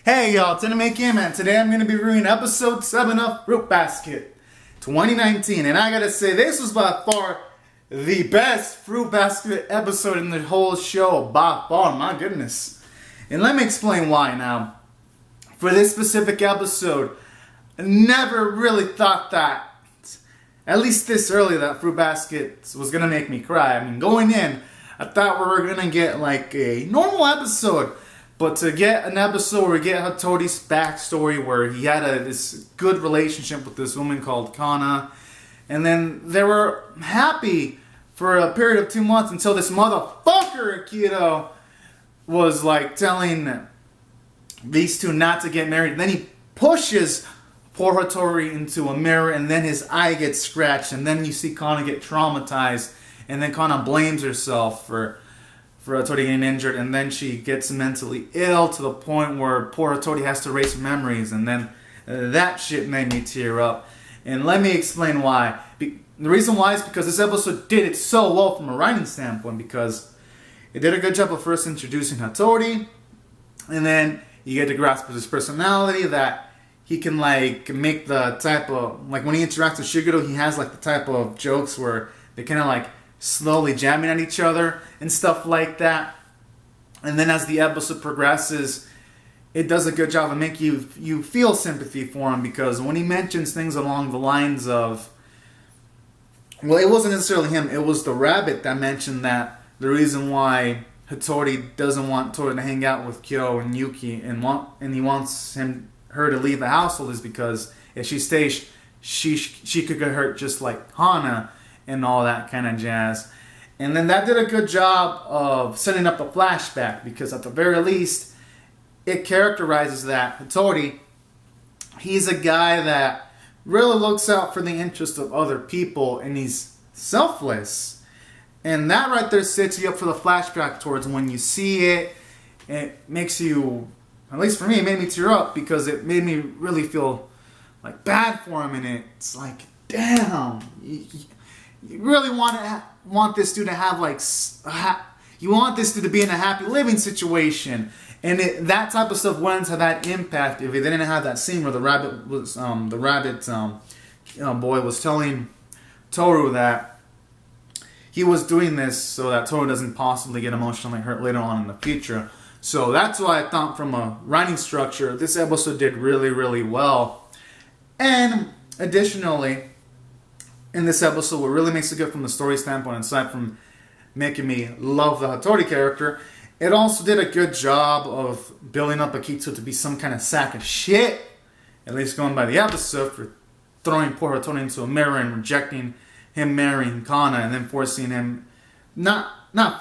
Hey y'all, it's Anime Man. Today I'm going to be reviewing episode 7 of Fruit Basket 2019. And I gotta say, this was by far the best Fruit Basket episode in the whole show. By far, my goodness. And let me explain why now. For this specific episode, I never really thought that, at least this early, that Fruit Basket was going to make me cry. I mean, going in, I thought we were going to get like a normal episode. But to get an episode where we get Hatori's backstory, where he had this good relationship with this woman called Kana, and then they were happy for a period of 2 months until this motherfucker Akito was like telling these two not to get married. Then he pushes poor Hattori into a mirror, and then his eye gets scratched, and then you see Kana get traumatized, and then Kana blames herself for Hattori getting injured, and then she gets mentally ill to the point where poor Hattori has to erase memories, and then that shit made me tear up. And let me explain why. The reason why is because this episode did it so well from a writing standpoint, because it did a good job of first introducing Hattori, and then you get to grasp his personality, that he can like make the type of, like when he interacts with Shiguro, he has like the type of jokes where they kind of like slowly jamming at each other and stuff like that. And then as the episode progresses, it does a good job of making you feel sympathy for him, because when he mentions things along the lines of, well, it wasn't necessarily him, it was the rabbit that mentioned that the reason why Hattori doesn't want Tori to hang out with Kyo and Yuki and he wants her to leave the household is because if she stays, she could get hurt just like Hana and all that kind of jazz. And then that did a good job of setting up the flashback, because at the very least it characterizes that Hattori, he's a guy that really looks out for the interest of other people, and he's selfless. And that right there sets you up for the flashback towards when you see it. It makes you, at least for me, it made me tear up, because it made me really feel like bad for him. And it's like, damn, you really want this dude to have like, you want this dude to be in a happy living situation, and that type of stuff wouldn't have that impact if they didn't have that scene where the rabbit boy was telling Toru that he was doing this so that Toru doesn't possibly get emotionally hurt later on in the future. So that's why I thought from a writing structure, this episode did really, really well. And additionally, in this episode, what really makes it good from the story standpoint, aside from making me love the Hattori character, it also did a good job of building up Akito to be some kind of sack of shit, at least going by the episode, for throwing poor Hattori into a mirror and rejecting him marrying Kana, and then forcing him, not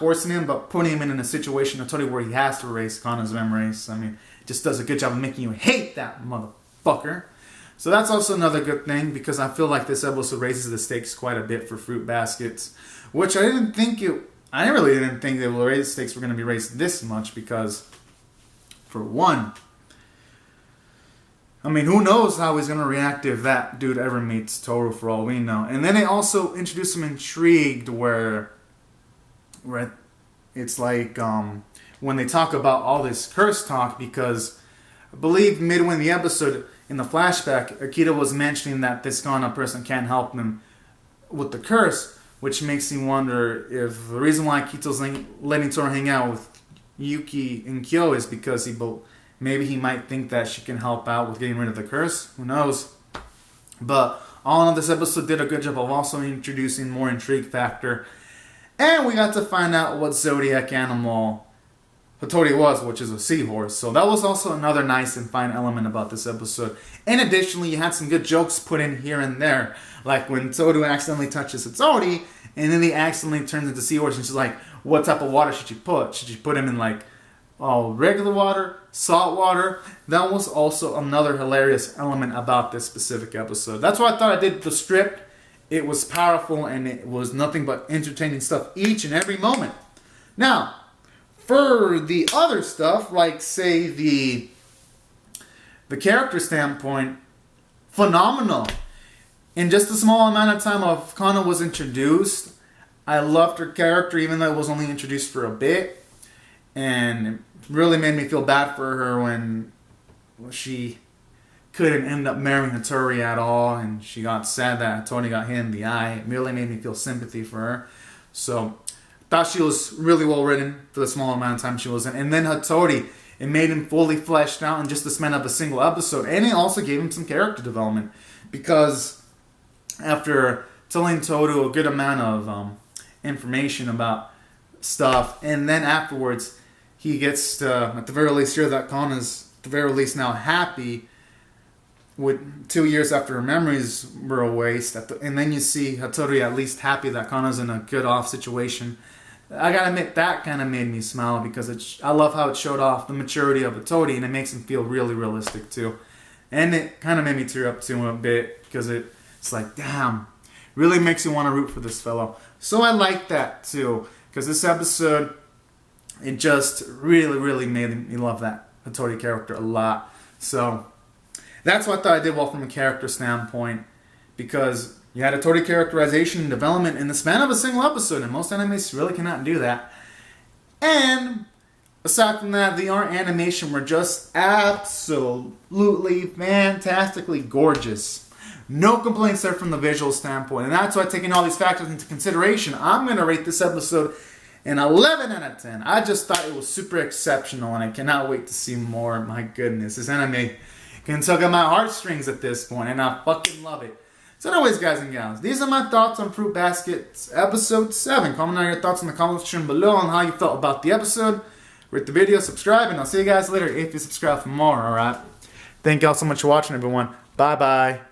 forcing him, but putting him in a situation, Hattori, where he has to erase Kana's memories. I mean, it just does a good job of making you hate that motherfucker. So that's also another good thing, because I feel like this episode raises the stakes quite a bit for Fruit Baskets, which I really didn't think the stakes were going to be raised this much, because, for one, I mean, who knows how he's going to react if that dude ever meets Toru, for all we know. And then they also introduced some intrigue where it's like, when they talk about all this curse talk, because I believe midway in the episode, in the flashback, Akito was mentioning that this Kana person can't help him with the curse, which makes me wonder if the reason why Akito's letting Toru hang out with Yuki and Kyo is because maybe he might think that she can help out with getting rid of the curse. Who knows? But all in all, this episode did a good job of also introducing more intrigue factor. And we got to find out what zodiac animal Hattori was, which is a seahorse. So that was also another nice and fine element about this episode. And additionally, you had some good jokes put in here and there. Like when Toru accidentally touches Hattori, and then he accidentally turns into seahorse, and she's like, what type of water should you put? Should you put him in like regular water, salt water? That was also another hilarious element about this specific episode. That's why I thought I did the strip. It was powerful, and it was nothing but entertaining stuff each and every moment. Now, for the other stuff, like say the character standpoint, phenomenal. In just a small amount of time of Kana was introduced, I loved her character, even though it was only introduced for a bit. And it really made me feel bad for her when she couldn't end up marrying Hattori at all, and she got sad that Hattori got hit in the eye. It really made me feel sympathy for her. So thought she was really well written for the small amount of time she was in. And then Hattori, it made him fully fleshed out in just the span of a single episode. And it also gave him some character development, because after telling Todo a good amount of information about stuff, and then afterwards he gets to, at the very least, hear that Kana's at the very least now happy with 2 years after her memories were erased, and then you see Hattori at least happy that Kana's in a good off situation. I gotta admit, that kind of made me smile, because I love how it showed off the maturity of Hattori, and it makes him feel really realistic too. And it kind of made me tear up too a bit, because it's like, damn, really makes you want to root for this fellow. So I like that too, because this episode, it just really, really made me love that Hattori character a lot. So that's what I thought I did well from a character standpoint, because you had Hattori characterization and development in the span of a single episode, and most animes really cannot do that. And aside from that, the art animation were just absolutely fantastically gorgeous. No complaints there from the visual standpoint. And that's why, taking all these factors into consideration, I'm going to rate this episode an 11 out of 10. I just thought it was super exceptional, and I cannot wait to see more. My goodness, this anime can tug at my heartstrings at this point, and I fucking love it. So anyways, guys and gals, these are my thoughts on Fruit Basket episode 7. Comment on your thoughts in the comment section below on how you felt about the episode. Rate the video, subscribe, and I'll see you guys later if you subscribe for more, alright? Thank y'all so much for watching, everyone. Bye-bye.